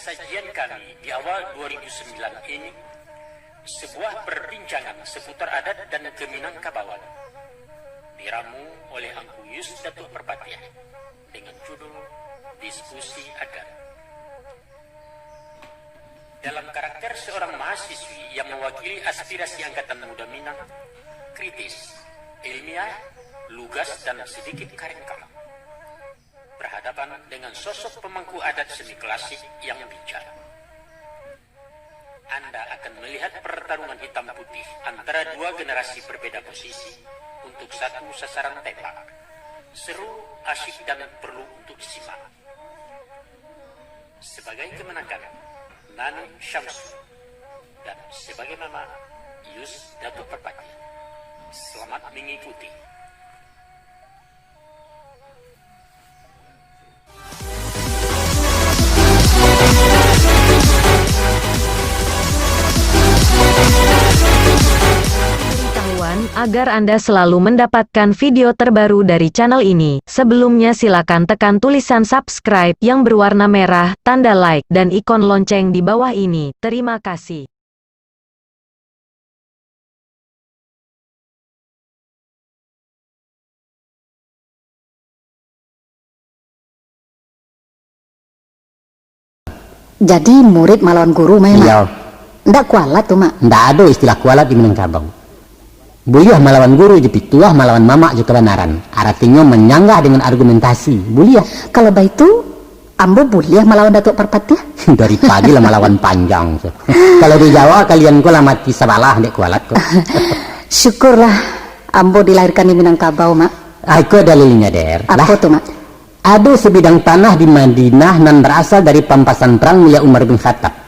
sajian kami di awal 2009 ini sebuah perbincangan seputar adat dan Keminangkabauan diramu oleh Angku Yus Datuk Perpatian dengan judul Diskusi Adat. Dalam karakter seorang mahasiswi yang mewakili aspirasi Angkatan Muda Minang, kritis, ilmiah, lugas dan sedikit karengkal, berhadapan dengan sosok pemangku adat seni klasik yang bijak. Anda akan melihat pertarungan hitam putih antara dua generasi berbeda posisi untuk satu sasaran tembak. Seru, asyik dan perlu untuk disimak. Sebagai kemenangan, Nani Syamsu, dan sebagai nama Yus Datuk Perpatian. Selamat mengikuti. Agar Anda selalu mendapatkan video terbaru dari channel ini, sebelumnya silakan tekan tulisan subscribe yang berwarna merah, tanda like, dan ikon lonceng di bawah ini. Terima kasih. Jadi murid melawan guru memang? Iya. Ndak kualat tuh, Mak? Ndak ada istilah kualat di Minangkabau. Buliah melawan guru, jepituah melawan mamak je kebenaran. Artinya menyanggah dengan argumentasi. Buliah. Kalau begitu, ambo buliah melawan Datuk Perpatian? Dari pagi lah melawan panjang. Kalau di Jawa kalian kok lah mati sabalah dek kualat kok. Syukurlah ambo dilahirkan di Minangkabau, Mak. Aku dalilnya der. Apa tuh, Mak? Ada sebidang tanah di Madinah nan berasal dari pampasan perang Mulia Umar bin Khattab.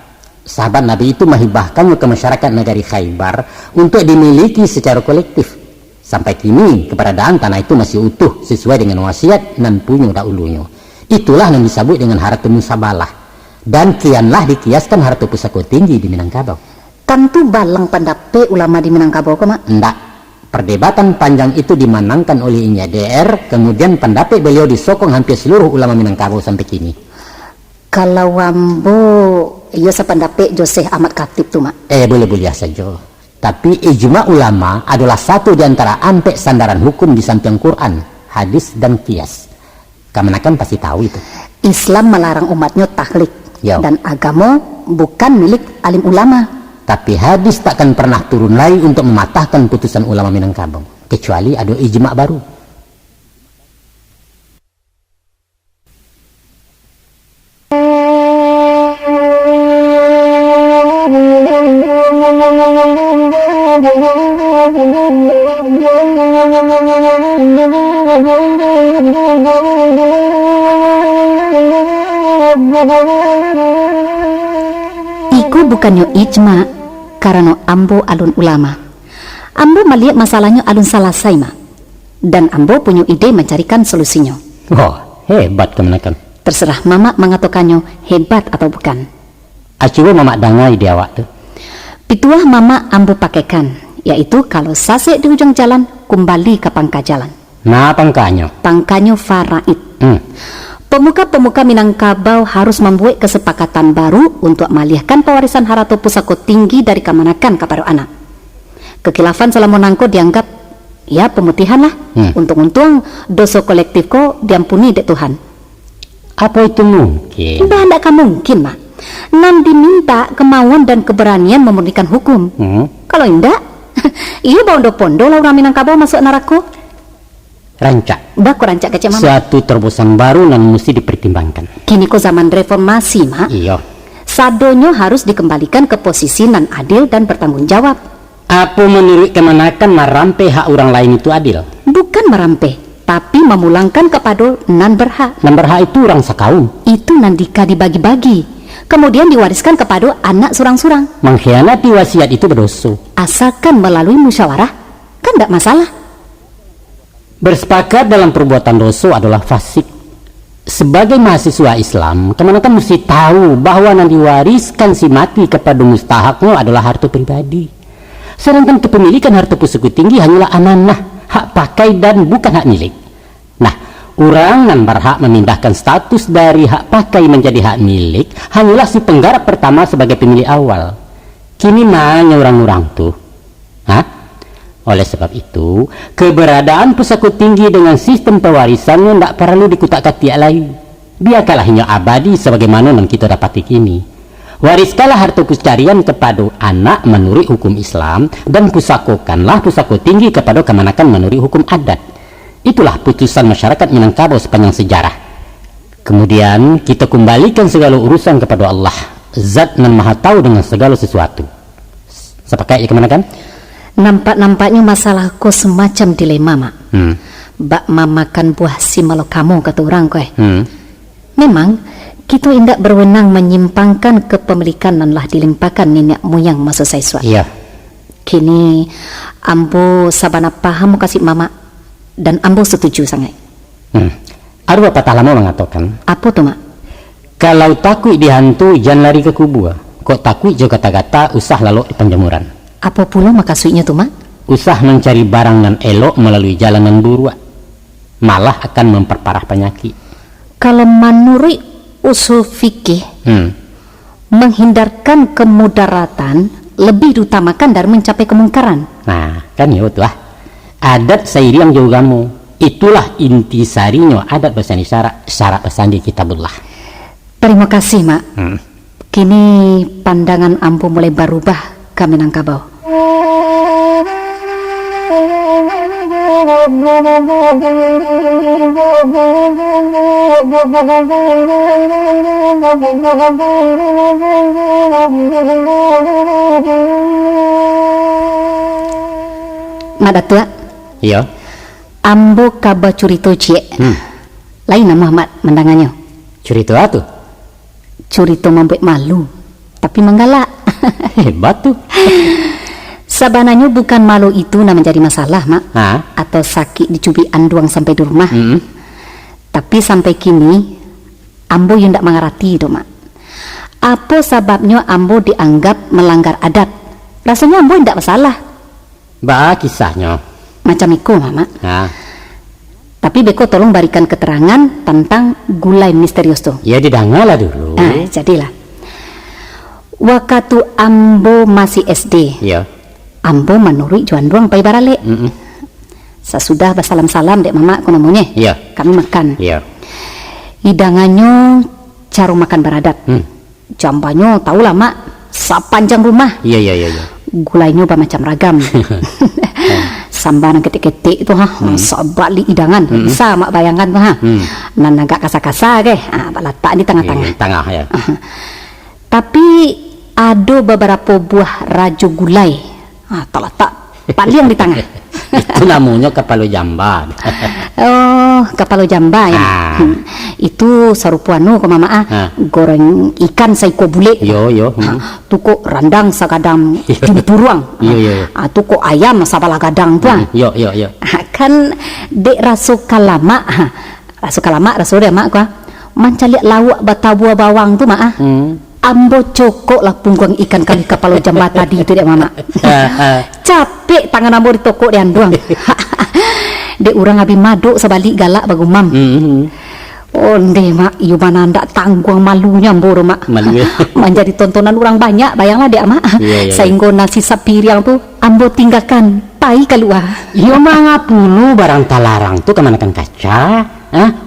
Sahabat Nabi itu menghibahkannya ke masyarakat negeri Khaybar untuk dimiliki secara kolektif. Sampai kini keberadaan tanah itu masih utuh sesuai dengan wasiat nan punya dahulunya. Itulah yang disebut dengan harta musabalah. Dan kianlah dikiaskan harta pusaka tinggi di Minangkabau. Tentu balang pendapat ulama di Minangkabau kok, Mak? Enggak. Perdebatan panjang itu dimenangkan oleh Inya DR, kemudian pendapat beliau disokong hampir seluruh ulama Minangkabau sampai kini. Kalau ambo iya sependapat Joseh Ahmad Khatib tuh, Mak. Boleh-boleh saja. Tapi ijma ulama adalah satu di antara ampek sandaran hukum di samping Quran, hadis dan qiyas. Kamu kan pasti tahu itu. Islam melarang umatnya taklid. Dan agama bukan milik alim ulama. Tapi hadis takkan pernah turun lagi untuk mematahkan putusan ulama Minangkabau, kecuali ada ijma baru. Iku bukannya ijma, karena ambo alun ulama. Ambo melihat masalahnya alun selesai, Mak. Dan ambo punya ide mencarikan solusinya. Oh, hebat kemenakan. Terserah Mama mengatakannya hebat atau bukan. Acuh Mama dangai di awak tuh. Pituah Mama ambo pakaikan, yaitu kalau sasek di ujung jalan, kembali ke pangka jalan. Nah, pangkanya? Pangkanya faraid. Pemuka-pemuka Minangkabau harus membuat kesepakatan baru untuk mengalihkan pewarisan harta pusaka tinggi dari kemanakan kepada anak. Kekhilafan selama nangko dianggap ya pemutihan lah. Untung-untung dosa kolektif kok diampuni dek Tuhan. Apa itu mungkin? Mbak tidak mungkin, Mak. Nan diminta kemauan dan keberanian memurnikan hukum. Kalau tidak, iya bondo-bondo lah orang Minangkabau masuk neraka. Rancak. Baku rancak kecil, Mama. Suatu terobosan baru yang mesti dipertimbangkan. Kini kok zaman reformasi, Mak. Iya. Sadonyo harus dikembalikan ke posisi nan adil dan bertanggung jawab. Apa menurut kemanakan merampe hak orang lain itu adil? Bukan merampe, tapi memulangkan kepada nan berhak. Nan berhak itu orang sekaum. Itu nandika dibagi-bagi, kemudian diwariskan kepada anak surang-surang. Mengkhianati wasiat itu berdosa. Asalkan melalui musyawarah, kan tidak masalah. Bersepakat dalam perbuatan dosa adalah fasik. Sebagai mahasiswa Islam, kemanakan mesti tahu bahwa yang diwariskan si mati kepada mustahaknya adalah harta pribadi. Sedangkan kepemilikan harta pusaka tinggi hanyalah amanah, hak pakai dan bukan hak milik. Nah, orang yang berhak memindahkan status dari hak pakai menjadi hak milik hanyalah si penggarap pertama sebagai pemilih awal. Kini mana orang-orang tuh? Hah? Oleh sebab itu, keberadaan pusako tinggi dengan sistem pewarisannya tidak perlu dikutak-katik lagi. Biarkanlah hanya abadi sebagaimana yang kita dapati kini. Wariskalah harta puscarian kepada anak menurut hukum Islam, dan pusakokanlah pusako tinggi kepada kemanakan menurut hukum adat. Itulah putusan masyarakat Minangkabau sepanjang sejarah. Kemudian kita kembalikan segala urusan kepada Allah, Zat nan Maha Tahu dengan segala sesuatu. Sepakat ya kemanakan? Nampak-nampaknya masalahku semacam dilema, Mak. Bak mamakan buah si malo kamu, kata orang kue. Memang kita indak berwenang menyimpangkan kepemilikan dan lah dilimpahkan nenek moyang masa saya suat. Iya. Kini ambo sabana paham kasih mama, dan ambo setuju sangat. Ada pepatah lama mengatakan, Apa tuh, Mak? kalau takut dihantu jangan lari ke kubur. Kok takut juga kata-kata usah lalu di penjemuran. Apa pula maksudnya tuh, Mak? Usah mencari barang nan elok melalui jalanan buruk, malah akan memperparah penyakit. Kalau menurut usul fikih, menghindarkan kemudaratan lebih diutamakan dari mencapai kemungkaran. Nah, kan ya betul. Adat sairi yang jauh kamu. Itulah inti sarinya adat bersandi syarat bersandi kitabullah. Terima kasih, Mak. Kini pandangan ambo mulai berubah ke Minangkabau. Mak Datua, Iya. ambo kaba curito cie. Lain nama Muhammad mendangannya. Cerita tuh. Curito membuat malu, tapi menggalak. Hebat tuh. Sabananya bukan malu itu yang menjadi masalah, Mak. Atau sakit dicubit anduang sampai di rumah. Tapi sampai kini ambo yang tidak mengerti itu, Mak. Apa sebabnya ambo dianggap melanggar adat? Rasanya ambo tidak masalah. Bah kisahnya. Macam itu, Mama. Nah, Tapi beko tolong berikan keterangan tentang gulai misterius tuh. ya didengarlah dulu. Jadilah. Waktu ambo masih SD, Iya. ambo menurut Juan Duang pai barale. Sesudah bersalam-salam dek mama aku namanya. Iya. Kami makan. Iya. Hidangannya cara makan beradat. Jambanyo tahu lah, Mak, sepanjang rumah. Iya. Gulainya bermacam ragam. Sambaran ketik-ketik itu sebalik hidangan. Bisa Mak bayangkan tuh nan agak kasar-kasar ke. Letak di tengah-tengah. Tengah ya. Tapi ada beberapa buah rajo gulai. Terletak paling di tengah. Itu namanya kepala jamban. Oh, kepala jamba ya. Itu sarupuanu ke mama goreng ikan saiko bule. Yo. Tuko randang sagadang jumpuruang. Iya. Tuko ayam sabala gadang tuang. Yo. Kan dek rasu kalama. Rasu dia mak gua. Mancaliak lawak batabuah bawang tu mak. Ambo cokok lah punggung ikan kali kepala jamba tadi itu dek mama. Capek tangan ambo di toko dia doang. Dek orang habis maduk sebalik galak bagumam. Oh ndeh mak, iyo mana ndak tanggung malunya mboro mak. Malu ya. Menjadi tontonan orang banyak, bayanglah dek mak. Iya. Sehingga nasi sapiriang tu ambo tinggalkan pai keluar. Yo mangga pulu barang talarang tuh kemanakan kaca.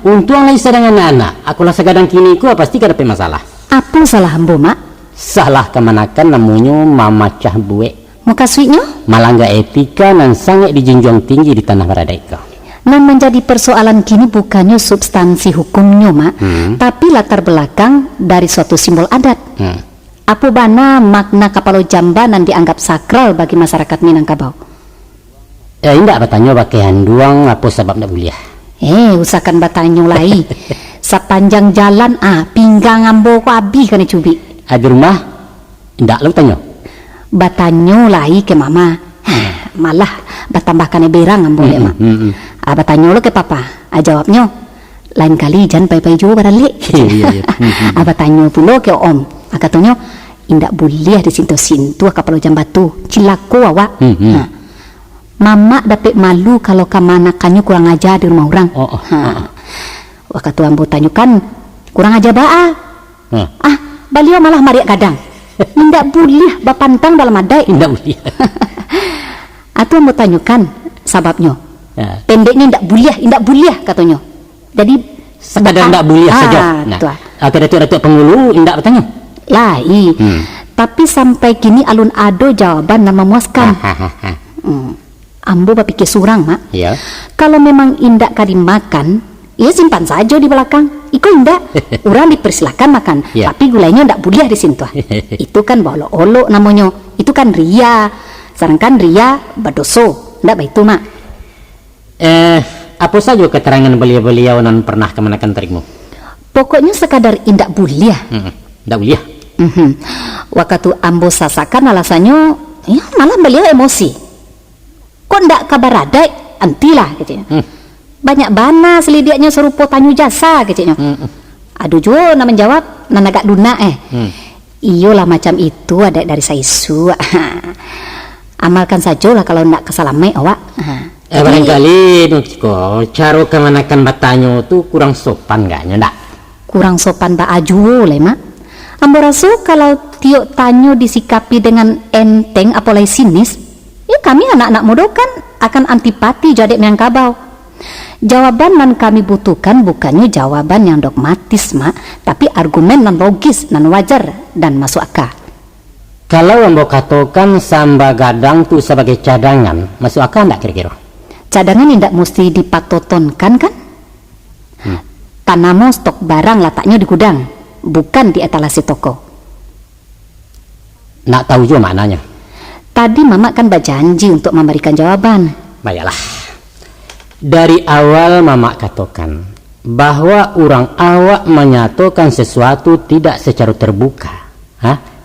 Untung lagi sedang anak. Aku lah segadang kini ku pasti kada pe masalah. Apa salah ambo mak? Salah kemanakan namanya mama cah buek. Muka suitnya? Malangga etika dan sangat dijunjung tinggi di tanah Baradeka. Nan menjadi persoalan kini bukannya substansi hukumnya mak, tapi latar belakang dari suatu simbol adat. Apa bana makna kepala jamba nan dianggap sakral bagi masyarakat Minangkabau? Indak bertanya pakaian doang apa sebab nak boleh. Usahakan bertanya lagi. Sepanjang jalan pinggang ambo ko abi kena cubi. Di rumah indak lu tanya. Batanyo lagi ke mama. Malah batambahkan berang ambo le mak. Batanyo lo ke papa. Jawabnya lain kali jangan pai-pai juga barale. Iya. Batanyo pula ke om. Katanya indak boleh di sintu-sintu kapal jambatu. Cilaku awak. Mama dapat malu kalau kemanakannya kurang ajar di rumah orang. Waktu ambo tanyakan kurang ajar baa. beliau malah mariak gadang. Ndak boleh bapantang dalam adai. Ndak boleh. Atu mau tanyakan sababnya. Ya. Pendeknya ndak boleh katanya. Jadi Sekadar ndak boleh saja. Nah, ada datuk penghulu ndak bertanya. Lah, tapi sampai kini alun ado jawaban yang memuaskan. Ambo berpikir surang, Mak. Ya. Kalau memang indak kadi makan, ya simpan saja di belakang. Iko indak, orang dipersilakan makan, Ya. tapi gulanya ndak boleh di situ. Itu kan olok-olok namanya. Itu kan ria. Sedangkan ria berdoso. Ndak baik itu, Mak. Apa saja keterangan beliau-beliau nan pernah kemanakan terikmu? Pokoknya sekadar indak boleh. Ndak boleh. Waktu ambo sasakan alasannya, ya malah beliau emosi. Kok ndak kabar ada? Antilah gitu. Banyak bana selidiknya serupa tanyu jasa gitu. Aduh jo nak menjawab nan agak duna Iyalah macam itu ada dari saisu. Amalkan sajalah kalau ndak kesalame awak. Barangkali kok cara kemanakan batanyo tu kurang sopan gaknya ndak? Kurang sopan ba aju le, Mak. Ambo rasa kalau tiok tanyo disikapi dengan enteng apalagi sinis, ya kami anak-anak muda kan akan antipati jadi Minangkabau. Jawaban yang kami butuhkan bukannya jawaban yang dogmatis, Mak, tapi argumen yang logis, yang wajar dan masuk akal. Kalau ambo katakan samba gadang tu sebagai cadangan, masuk akal ndak kira-kira? Cadangan tidak mesti dipatotonkan kan? Tanamo stok barang letaknya di gudang, bukan di etalase toko. Nak tahu juga maknanya? Tadi Mama kan berjanji untuk memberikan jawaban. Baiklah. Dari awal Mama katakan bahwa orang awak menyatakan sesuatu tidak secara terbuka.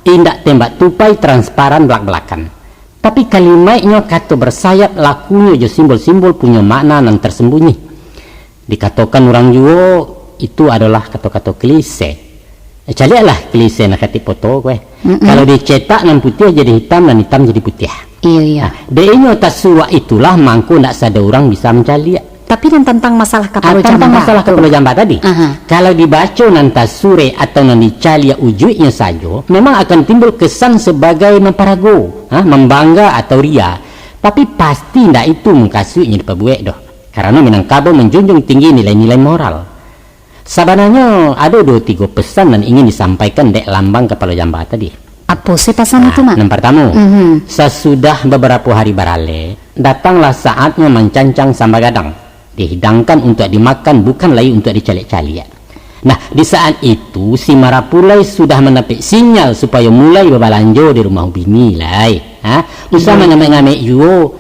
Tindak tembak tupai transparan belak-belakan. Tapi kalimatnya kata bersayap lakunya je simbol-simbol punya makna yang tersembunyi. Dikatakan orang juga itu adalah kata-kata klise. Carilah klise nak kati foto kowe. Kalau dicetak nan putih jadi hitam dan hitam jadi putih. Iya. Deinyo tasua itulah mangko ndak sada orang bisa mencari. Tapi tentang masalah kapal tentang masalah kapal jamba tadi. Kalau dibaca nanti sure atau nanti calia ujungnya saja, memang akan timbul kesan sebagai memparago, membangga atau ria. Tapi pasti ndak itu mengkasunya diperbuat doh. Karena Minangkabau menjunjung tinggi nilai-nilai moral. Sebenarnya ada 2-3 pesan yang ingin disampaikan dek lambang kepala jamba tadi. Apa sih pesan itu, Mak? Yang pertama, sesudah beberapa hari berale, datanglah saatnya mencancang samba gadang. Dihidangkan untuk dimakan, bukan lagi untuk dicalik-calik. Nah, di saat itu si Marapulai sudah menepik sinyal supaya mulai berbalanjo di rumah bini lah. Usah mengamek-ngamek juga.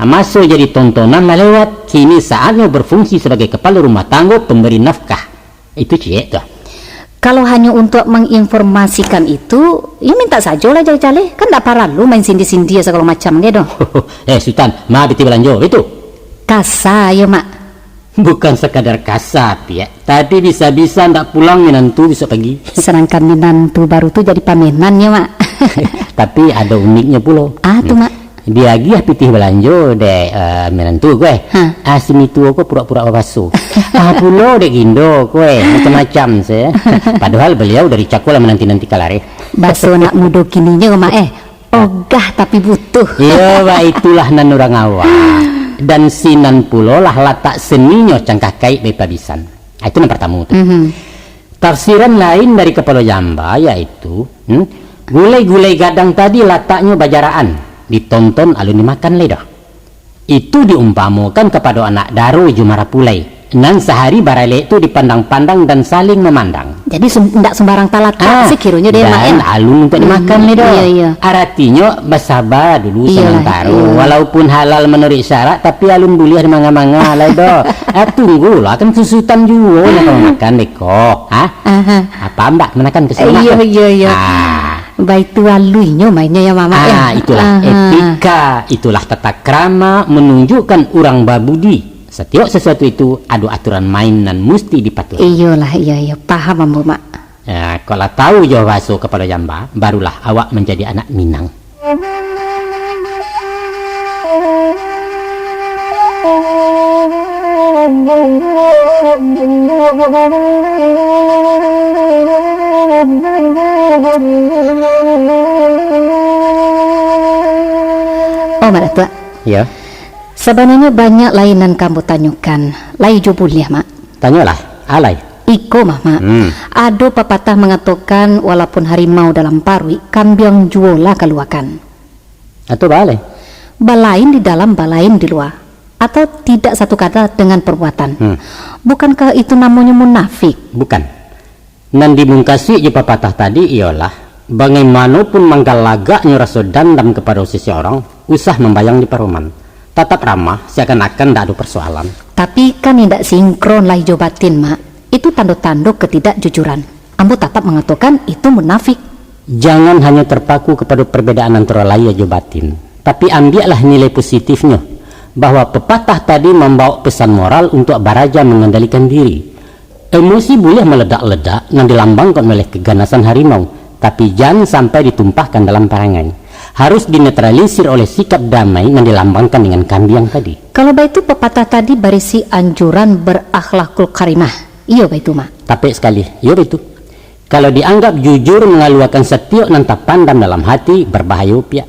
Masuk jadi tontonan lah lewat. Kini saatnya berfungsi sebagai kepala rumah tangga pemberi nafkah. Itu cik tuh. Kalau hanya untuk menginformasikan itu, ya minta saja lah jale-jale. Kan tak parah lu main sindi-sindi segala macam gitu. Sultan, ma beti belanjo itu. Kasar ya, Mak. Bukan sekadar kasar ya. Tadi bisa-bisa ndak pulang menantu besok pagi. Sedangkan menantu baru tuh jadi pamenan ya, Mak. Tapi ada uniknya pula. Tuh, Mak. Dia lagi pitih belanjo dek menantu gue. Asim itu aku pura-pura basuh. Pulau dek gindo gue macam-macam saya. Padahal beliau dari cakul menanti-nanti kalare. Baso nak mudo kininya, Mak. Ogah tapi butuh. Iya, itulah nan orang awak. Dan sinan pulo lah letak seninya cangkah kait bepabisan. Itu yang pertama tuh. Tafsiran lain dari kepala jamba yaitu gulai-gulai gadang tadi letaknya bajaraan, ditonton alun dimakan ledah. Itu diumpamakan kepada anak daro Jumarapulai. Nan sehari barale itu dipandang-pandang dan saling memandang. Jadi tidak sembarang talata sih kiranya dia dan alun untuk dimakan ledah. Iya. Artinya bersabar dulu sementara. Walaupun halal menurut syarat, tapi alun boleh manga-manga ledah. Tunggulah kan kesulitan juga kalau makan beko. Apa mbak menakan kesana? Iya. Baik itu aluinya mainnya ya, Mama. Itulah etika, itulah tata krama menunjukkan orang babudi. Setiap sesuatu itu ada aturan main dan mesti dipatuhi. Iya, paham Ambo, Mak. Kalau tahu jauh masuk kepada jamba, barulah awak menjadi anak Minang. Oh, Mak Datuk. Ya, Sebenarnya banyak lainan kamu tanyakan. Lai jo boleh, Mak. tanyalah, alay. Iko, Mak. Ada pepatah mengatakan walaupun harimau dalam parwi, kambiang juola keluakan. Atau balai? Balain di dalam, balain di luar. Atau tidak satu kata dengan perbuatan. Bukankah itu namanya munafik? Bukan. Nan dimungkasi je pepatah tadi ialah bagaimanapun manggalagaknya rasa dendam kepada seseorang, usah membayang di paroman. Tetap ramah, seakan-akan tidak ada persoalan. Tapi kan tidak sinkron lah hijau batin, Mak. Itu tanda-tanda ketidakjujuran. Ambo tetap mengatakan itu munafik. Jangan hanya terpaku kepada perbedaan antara lahir dan batin, tapi ambillah nilai positifnya, bahwa pepatah tadi membawa pesan moral untuk baraja mengendalikan diri. Emosi boleh meledak-ledak yang dilambangkan oleh keganasan harimau, tapi jangan sampai ditumpahkan dalam perangai. Harus dinetralisir oleh sikap damai yang dilambangkan dengan kambiang tadi. Kalau itu pepatah tadi berisi anjuran berakhlakul karimah. Iya itu, Mak. Tapi sekali, iya itu. Kalau dianggap jujur mengeluarkan setiap nanta pandam dalam hati, berbahaya pia.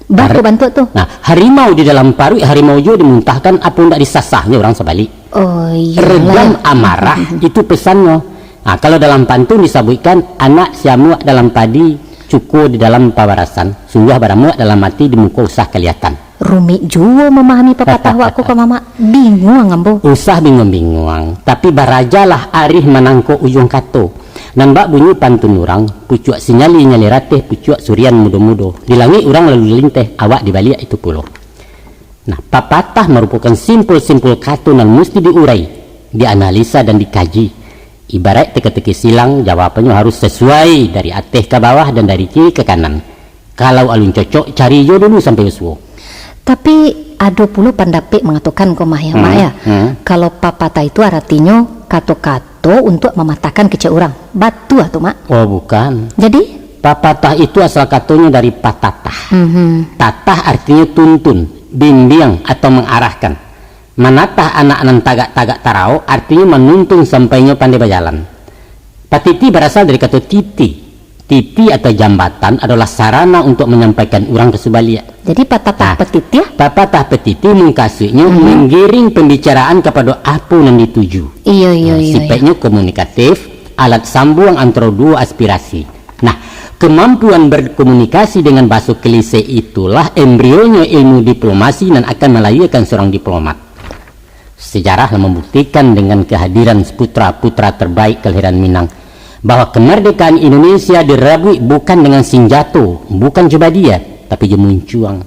Bantu tuh. Nah, harimau di dalam parui, harimau juga dimuntahkan apa tidak disasahnya orang sebalik. Oh iya. Redam amarah itu pesannya. Nah, kalau dalam pantun disebutkan anak siamuak dalam padi, cukup di dalam pawarasan, sungguh baramuak dalam mati di muka usah kelihatan. Rumit juga memahami pepatah wakku ke Mama. Bingung ambo. Usah bingung-bingung, tapi barajalah arih menangko ujung kato. Nambak bunyi pantun orang, pucuk sinyali ratih, pucuk surian mudo-mudo. Di langit orang lalu linteh, awak di balik itu pulau. Nah, pepatah merupakan simpul-simpul kato yang mesti diurai, dianalisa dan dikaji. Ibarat teka-teki silang, jawabannya harus sesuai dari atas ke bawah dan dari kiri ke kanan. Kalau alun cocok, cari jo dulu sampai uswo. Tapi ada puluh pendapat mengatakan kok Maya, kalau pepatah itu artinya kato-kato untuk mematahkan kecil orang. Batu atau Mak? Oh bukan. Jadi? Pepatah itu asal katonya dari patatah. Tatah artinya tuntun, bimbing atau mengarahkan. Manatah anak-anak tagak-tagak tarau artinya menuntun sampainya pandai berjalan. Patiti berasal dari kata titi. Titi atau jambatan adalah sarana untuk menyampaikan orang ke sebalia. Jadi patah petit ya? Pepatah petiti mengkasihnya menggiring pembicaraan kepada apa yang dituju. Iya. Sifatnya komunikatif, alat sambung antara dua aspirasi. Nah, kemampuan berkomunikasi dengan bahasa klise itulah embrionya ilmu diplomasi dan akan melahirkan seorang diplomat. Sejarah membuktikan dengan kehadiran putra-putra terbaik kelahiran Minang bahwa kemerdekaan Indonesia dirabui bukan dengan senjata, bukan dia, tapi jemuncuang.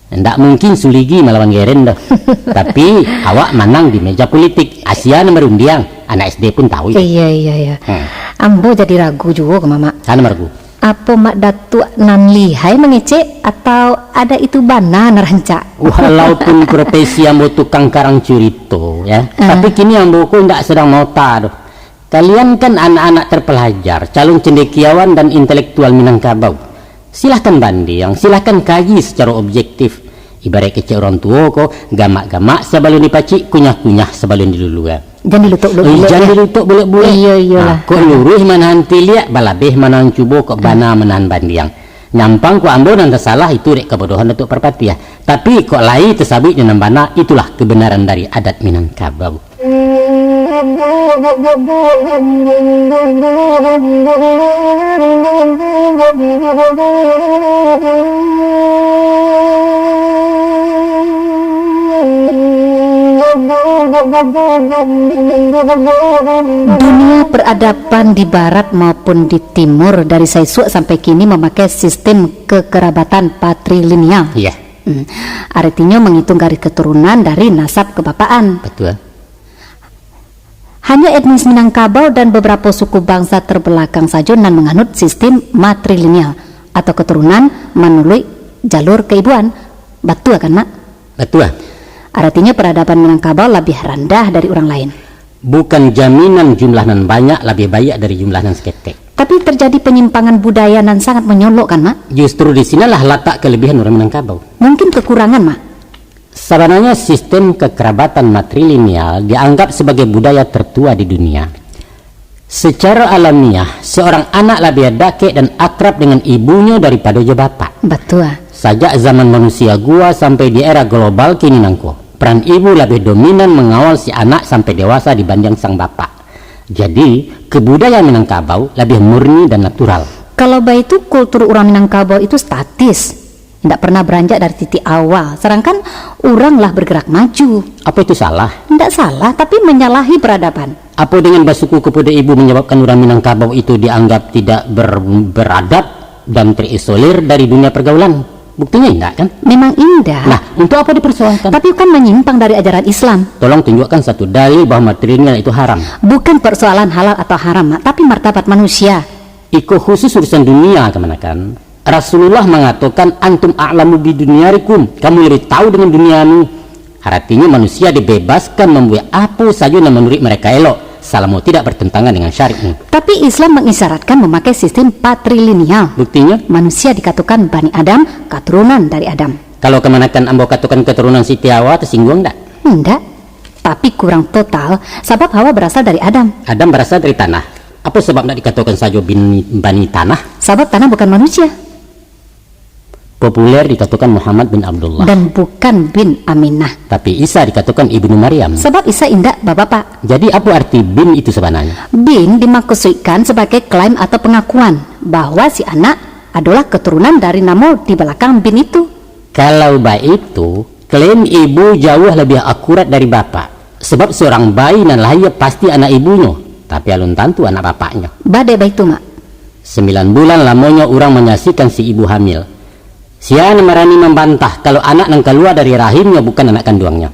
Tidak mungkin Suligi melawan Gerenda, tapi awak menang di meja politik. Asia nomor undiang, anak SD pun tahu. Iya. Ambo jadi ragu juga ke Mama. Sana ragu. Apa Mak Datuk nan lihai mengecek atau ada itu bana nerancak? Walaupun profesi ambo tukang karang curito ya, tapi kini ambo ku tidak sedang mau taruh. Kalian kan anak-anak terpelajar, calon cendekiawan dan intelektual Minangkabau. Silahkan banding, silahkan kaji secara objektif. Ibarat kecil orang tua kok, gamak-gamak sebelum dipaci, kunyah-kunyah sebelum dilulu. Jangan dilutuk-lutuk. Jangan dilutuk boleh-boleh. Iya. Kok luruh manahan tiliak, balabeh manahan cubo, kok bana manahan bandiang. Nyampang kok ambo dan tersalah itu rek kebodohan Datuk Perpati ya. Tapi kok lai tersabit dengan bana, itulah kebenaran dari adat Minangkabau. Dunia peradaban di barat maupun di timur dari Saisuk sampai kini memakai sistem kekerabatan patrilineal. Iya. Artinya menghitung garis keturunan dari nasab kebapaan. Betul. Hanya etnis Minangkabau dan beberapa suku bangsa terbelakang saja yang menganut sistem matrilineal atau keturunan melalui jalur keibuan. Betul kan, Mak? Betul. Artinya peradaban Minangkabau lebih rendah dari orang lain. Bukan jaminan jumlah nan banyak lebih banyak dari jumlah nan seketek. Tapi terjadi penyimpangan budaya nan sangat menyolok kan, Mak? Justru di sinilah letak kelebihan orang Minangkabau. Mungkin kekurangan, Mak. Sebenarnya sistem kekerabatan matrilineal dianggap sebagai budaya tertua di dunia. Secara alamiah, seorang anak lebih dekat dan akrab dengan ibunya daripada je bapak. Betul. Sejak zaman manusia gua sampai di era global kini nangko, peran ibu lebih dominan mengawal si anak sampai dewasa dibanding sang bapak. Jadi, kebudayaan Minangkabau lebih murni dan natural. Kalau baik itu kultur orang Minangkabau itu statis, tidak pernah beranjak dari titik awal. Sedangkan orang lah bergerak maju. Apa itu salah? Tidak salah, tapi menyalahi peradaban. Apa dengan basuku kepada ibu menyebabkan orang Minangkabau itu dianggap tidak beradab dan terisolir dari dunia pergaulan? Buktinya indah kan? Memang indah. Nah, untuk apa dipersoalkan? Tapi kan menyimpang dari ajaran Islam. Tolong tunjukkan satu dalil bahwa materinya itu haram. Bukan persoalan halal atau haram, Mak, tapi martabat manusia. Iko khusus urusan dunia kemanakan? Rasulullah mengatakan antum a'lamu bidunyarikum, kamu lebih tahu dengan duniamu. Artinya manusia dibebaskan membuat apa saja yang menurut mereka elok, selama tidak bertentangan dengan syariat. Tapi Islam mengisyaratkan memakai sistem patrilineal. Buktinya? Manusia dikatakan Bani Adam, keturunan dari Adam. Kalau kemanakan ambo katakan keturunan Siti Hawa tersinggung tak? Tidak, tapi kurang total, sebab Hawa berasal dari Adam. Adam berasal dari tanah. Apa sebab tidak dikatakan saja bani tanah? Sebab tanah bukan manusia. Populer dikatakan Muhammad bin Abdullah. Dan bukan bin Aminah. Tapi Isa dikatakan Ibnu Maryam. Sebab Isa indah bapak-bapak. Jadi apa arti bin itu sebenarnya? Bin dimaksudkan sebagai klaim atau pengakuan bahwa si anak adalah keturunan dari nama di belakang bin itu. Kalau baik itu, klaim ibu jauh lebih akurat dari bapak. Sebab seorang bayi dan lahir pasti anak ibunya, tapi alun tentu anak bapaknya. Badai baik itu, Mak. 9 bulan lamanya orang menyaksikan si ibu hamil. Siapa merani membantah kalau anak yang keluar dari rahimnya bukan anak kandungnya.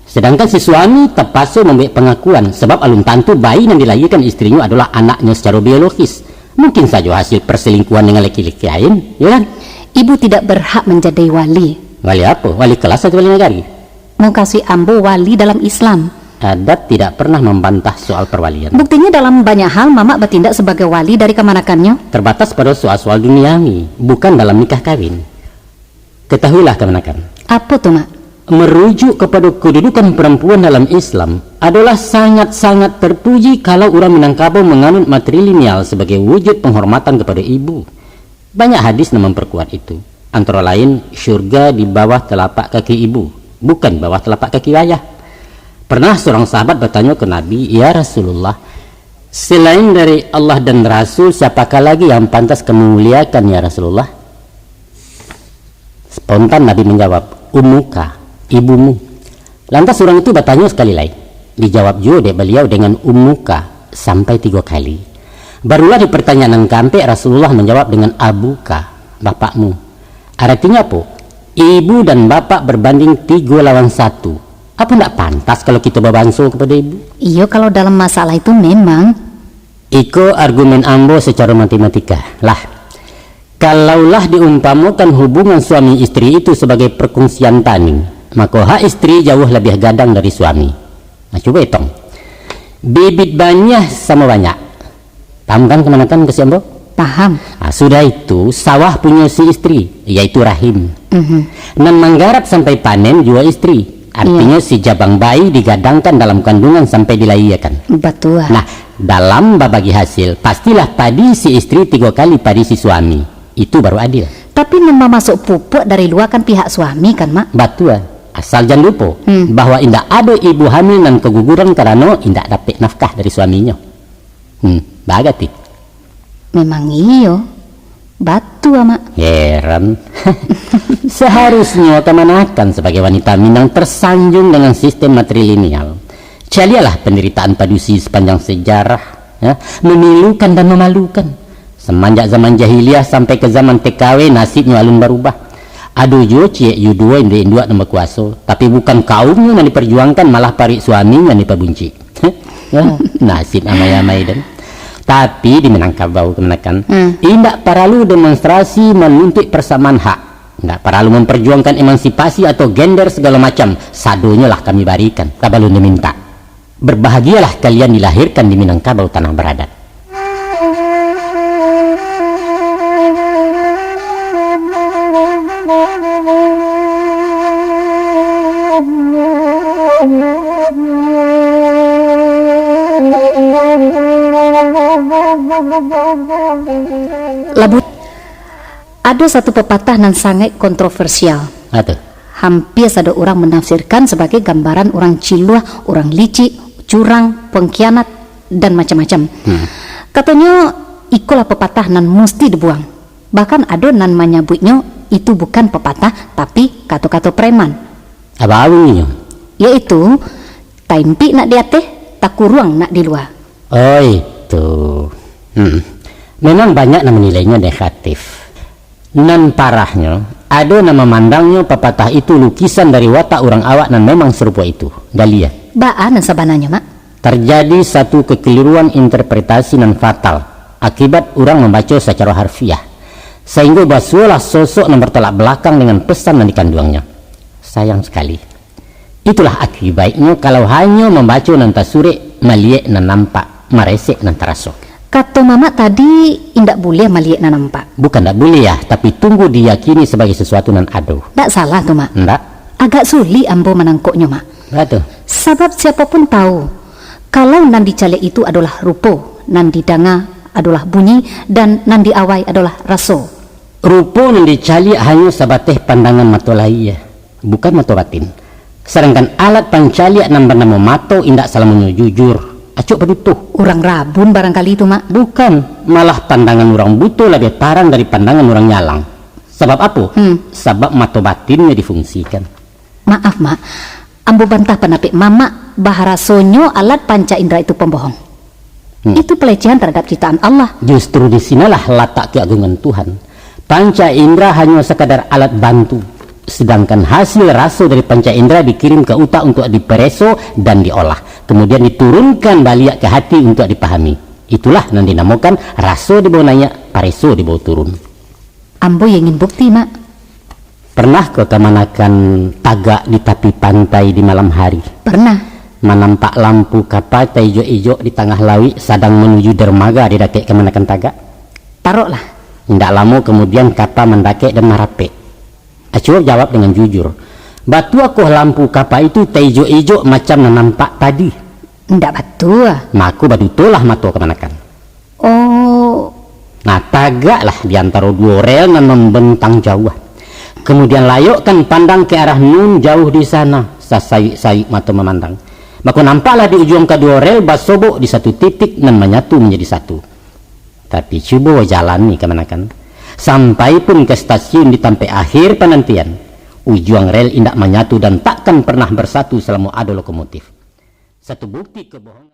Sedangkan si suami terpaksa membuat pengakuan sebab alun tentu bayi yang dilahirkan istrinya adalah anaknya secara biologis. Mungkin saja hasil perselingkuhan dengan laki-laki lain, ya kan? Ibu tidak berhak menjadi wali. Wali apa? Wali kelas atau wali negari? Mau kasih ambo wali dalam Islam. Adat tidak pernah membantah soal perwalian. Buktinya dalam banyak hal Mama bertindak sebagai wali dari kemanakannya. Terbatas pada soal-soal duniawi, bukan dalam nikah kawin. Ketahuilah kemanakan. Apa tuh, Mak? Merujuk kepada kedudukan perempuan dalam Islam adalah sangat-sangat terpuji kalau orang Minangkabau menganut matrilineal sebagai wujud penghormatan kepada ibu. Banyak hadis yang memperkuat itu. Antara lain, syurga di bawah telapak kaki ibu, bukan bawah telapak kaki ayah. Pernah seorang sahabat bertanya ke Nabi, "Ya Rasulullah, selain dari Allah dan Rasul, siapakah lagi yang pantas kemuliakan ya Rasulullah?" Spontan Nabi menjawab, "Ummuka, ibumu." Lantas orang itu bertanya sekali lagi. Dijawab juga beliau dengan ummuka sampai 3 kali. Barulah di pertanyaan yang keempat Rasulullah menjawab dengan abuka, bapakmu. Artinya apa? Ibu dan bapak berbanding 3 lawan 1. Apa tidak pantas kalau kita berbangsa kepada ibu? Iya, kalau dalam masalah itu memang. Iko argumen ambo secara matematika lah. Kalaulah diumpamakan hubungan suami istri itu sebagai perkongsian tani, maka hak istri jauh lebih gadang dari suami. Nah, coba hitung. Bibit banyak sama banyak. Paham kan kemanakan ke si ambo? Paham. Nah, sudah itu sawah punya si istri, yaitu rahim. Dan menggarap sampai panen juga istri. Artinya si jabang bayi digadangkan dalam kandungan sampai dilahirkan. Betul. Nah, dalam babagi hasil, pastilah padi si istri 3 kali padi si suami. Itu baru adil. Tapi nama masuk pupuk dari luar kan pihak suami kan, Mak? Betul. Asal jangan lupa bahwa indah ada ibu hamil dan keguguran karena indah dapat nafkah dari suaminya. Bagati. Memang iyo. Batu, Mak. Heran. Seharusnya kemanakan sebagai wanita Minang tersanjung dengan sistem matrilineal. Calialah penderitaan padusi sepanjang sejarah, ya, memilukan dan memalukan. Semenjak zaman jahiliyah sampai ke zaman TKW nasibnya alun berubah. Aduh jo cie yudua inde indua nama kuasa, tapi bukan kaumnya yang diperjuangkan malah parik suaminya yang diperbunci. Ya, nasib amai-amai dan. Tapi di Minangkabau kemenakan, tidak perlu demonstrasi menuntut persamaan hak, tidak perlu memperjuangkan emansipasi atau gender segala macam. Sadonya lah kami barikan, tak perlu diminta. Berbahagialah kalian dilahirkan di Minangkabau tanah beradat. Labut, ada satu pepatah nan sangat kontroversial. Atau Hampir ada orang menafsirkan sebagai gambaran orang cilua, orang licik, curang, pengkhianat, dan macam-macam. Katanya, ikulah pepatah nan mesti dibuang. Bahkan ada nan menyebutnya itu bukan pepatah, tapi kata-kata preman. apa awalnya? Yaitu, taimpi nak di atas, taku ruang nak di luar. Oh itu. Memang banyak yang menilainya negatif. Nan parahnya, ada nama memandangnya pepatah itu lukisan dari watak orang awak dan memang serupa itu. Dalia. Baan sabananya, Mak. Terjadi satu kekeliruan interpretasi nan fatal akibat orang membaca secara harfiah, sehingga basuhlah sosok yang bertolak belakang dengan pesan yang dikandungnya. Sayang sekali. Itulah akibatnya kalau hanya membaca nan tasure, maliek nan nampak, maresek nan terasa. Kata mama tadi, indak boleh melihat nan nampak. Bukan tak boleh ya, tapi tunggu diyakini sebagai sesuatu nan ado. Tak salah tuh, Mak. Ndak? Agak sulit ambo menangkuknya, Mak. Betul. Sebab siapapun tahu, kalau nan dicale itu adalah rupo, nan didanga adalah bunyi, dan nan diawai adalah raso. Rupa yang dicali hanya sebatas pandangan mata lahir, bukan mata batin. Sedangkan alat pancaliak nan bernama mata indak salamanya jujur. Acuk begitu. Orang rabun barangkali itu, Mak. Bukan, malah pandangan orang buta lebih parang dari pandangan orang nyalang. Sebab apa? Sebab mata batinnya difungsikan. Maaf, Mak. Ambo bantah penapik mama baharasonyo alat panca indera itu pembohong. Itu pelecehan terhadap ciptaan Allah. Justru di sinalah letak keagungan Tuhan. Panca indera hanya sekadar alat bantu. Sedangkan hasil rasa dari panca indera dikirim ke otak untuk dipereso dan diolah. Kemudian diturunkan balik ke hati untuk dipahami. Itulah yang dinamakan rasa dibawa naik, pareso dibawa turun. Ambo yang ingin bukti, Mak. Pernah kau kemanakan tagak di tepi pantai di malam hari? Pernah. Menampak lampu kapal ijo-ijo di tengah laut sedang menuju dermaga di dakek kemanakan tagak? Taruhlah. Tidak lama kemudian kapal mendakek dan marapek. Acur jawab dengan jujur. Batu aku lampu kapal itu ijo-ijo macam nampak tadi. Ndak betul. Maku batu itulah mata kemanakan. Oh. Nah tagaklah di antara dua rel yang membentang jauh. Kemudian layakkan pandang ke arah nun jauh di sana. Sasayuk-sayuk mata memandang. Maka nampaklah di ujung kedua rel basobok di satu titik dan menyatu menjadi satu. Tapi coba jalani kemanakan. Sampai pun ke stasiun di sampai akhir penantian. Ujung rel indak menyatu dan takkan pernah bersatu selama ada lokomotif. Satu bukti kebohongan.